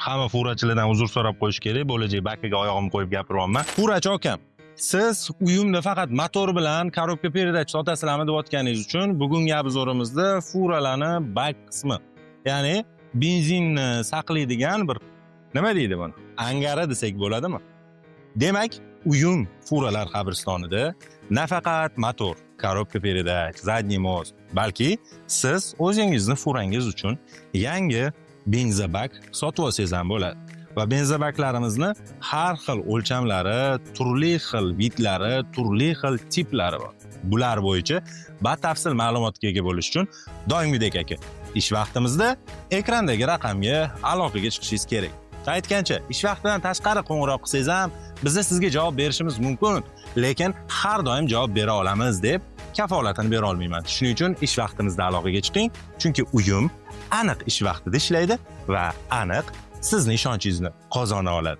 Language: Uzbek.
hamma furachilardan uzr so'rab qo'yish kerak. Bo'lajak bakaga oyog'imni qo'yib gapiryapman. Furachi akam, siz uyimda faqat motor bilan korobka передач sotasizlarmi deyotganingiz uchun bugungi obzorimizda furalarni bak qismi, ya'ni benzinni saqlaydigan bir nima deydi buni? Angari desak bo'ladimi? Demak, uyum furalar qabristonida nafaqat motor, korobka передач, задний мост, balki siz o'zingizni furangiz uchun yangi benzabak sotib olsangiz ham bo'ladi. Va benzabaklarimizni har xil o'lchamlari, turli xil vidlari, turli xil tiplari bor. Bular bo'yicha batafsil ma'lumotga ega bo'lish uchun doimgidek aka, ish vaqtimizda ekrandagi raqamga aloqaga chiqishingiz kerak. Aytgancha, ish vaqtidan tashqari qo'ng'iroq qilsangiz ham biz sizga javob berishimiz mumkin, lekin har doim javob bera olamiz deb kafolatini bera olmayman. Shuning uchun ish vaqtimizda aloqaga chiqing, chunki uyum aniq ish vaqtida ishlaydi va aniq sizni ishonchingizni qozona oladi.